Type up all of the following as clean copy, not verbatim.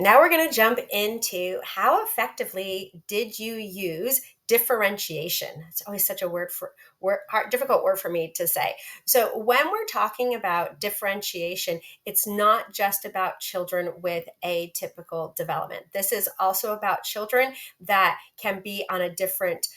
now we're going to jump into how effectively did you use differentiation. It's always such a difficult word for me to say. So when we're talking about differentiation, it's not just about children with atypical development. This is also about children that can be on a different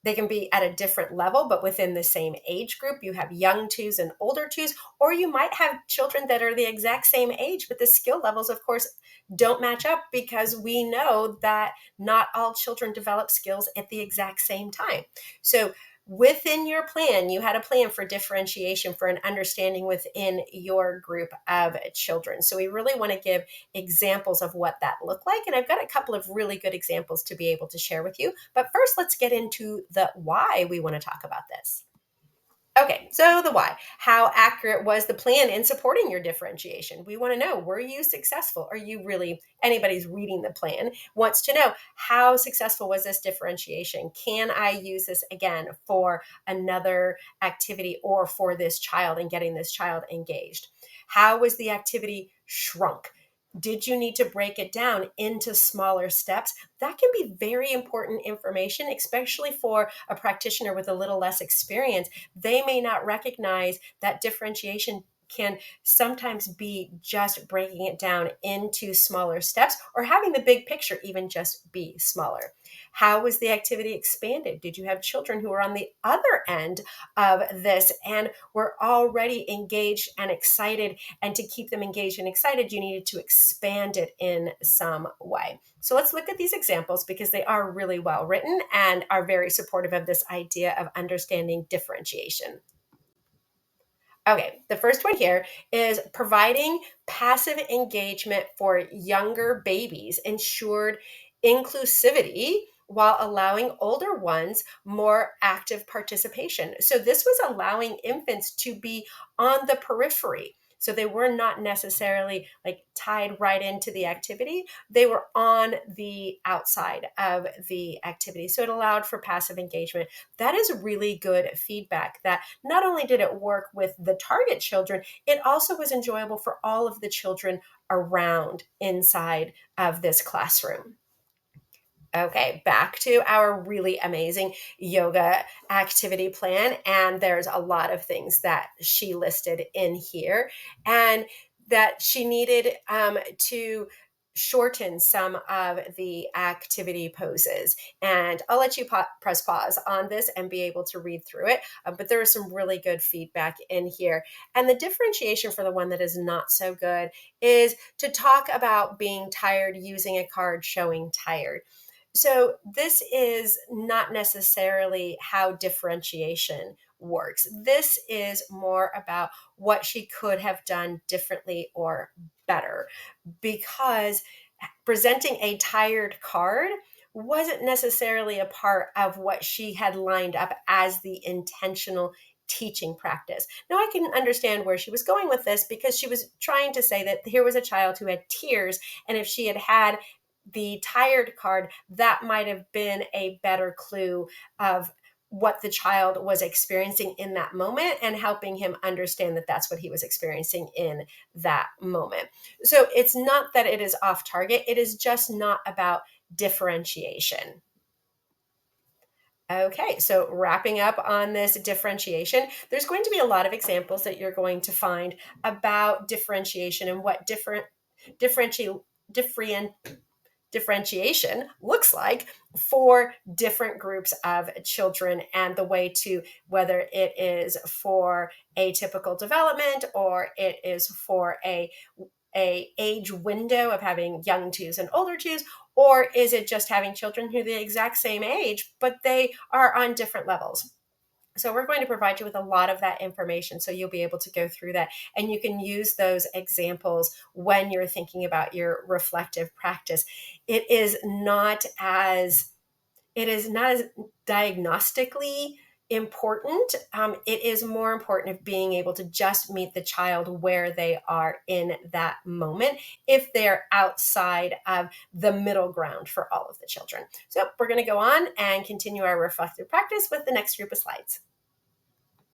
they can be at a different level, but within the same age group. You have young twos and older twos, or you might have children that are the exact same age, but the skill levels, of course, don't match up because we know that not all children develop skills at the exact same time. So within your plan, you had a plan for differentiation, for an understanding within your group of children. So we really want to give examples of what that looked like. And I've got a couple of really good examples to be able to share with you. But first, let's get into the why we want to talk about this. Okay, so the why. How accurate was the plan in supporting your differentiation? We want to know, were you successful? Are you really, anybody's reading the plan wants to know, how successful was this differentiation? Can I use this again for another activity or for this child and getting this child engaged? How was the activity shrunk? Did you need to break it down into smaller steps? That can be very important information, especially for a practitioner with a little less experience. They may not recognize that differentiation can sometimes be just breaking it down into smaller steps or having the big picture even just be smaller. How was the activity expanded? Did you have children who were on the other end of this and were already engaged and excited? And to keep them engaged and excited, you needed to expand it in some way. So let's look at these examples because they are really well written and are very supportive of this idea of understanding differentiation. Okay, the first one here is providing passive engagement for younger babies ensured inclusivity while allowing older ones more active participation. So this was allowing infants to be on the periphery. So they were not necessarily like tied right into the activity. They were on the outside of the activity. So it allowed for passive engagement. That is really good feedback that not only did it work with the target children, it also was enjoyable for all of the children around inside of this classroom. Okay, back to our really amazing yoga activity plan. And there's a lot of things that she listed in here, and that she needed to shorten some of the activity poses. And I'll let you press pause on this and be able to read through it. But there is some really good feedback in here. And the differentiation for the one that is not so good is to talk about being tired using a card showing tired. So this is not necessarily how differentiation works. This is more about what she could have done differently or better, because presenting a tired card wasn't necessarily a part of what she had lined up as the intentional teaching practice. Now, I can understand where she was going with this because she was trying to say that here was a child who had tears, and if she had had the tired card, that might have been a better clue of what the child was experiencing in that moment and helping him understand that that's what he was experiencing in that moment. So it's not that it is off target, it is just not about differentiation. Okay, so wrapping up on this differentiation, there's going to be a lot of examples that you're going to find about differentiation and what differentiation looks like for different groups of children, and the way to, whether it is for atypical development or it is for a age window of having young twos and older twos, or is it just having children who are the exact same age but they are on different levels. So we're going to provide you with a lot of that information so you'll be able to go through that, and you can use those examples when you're thinking about your reflective practice. It is not as diagnostically important. It is more important of being able to just meet the child where they are in that moment if they're outside of the middle ground for all of the children. So we're going to go on and continue our reflective practice with the next group of slides.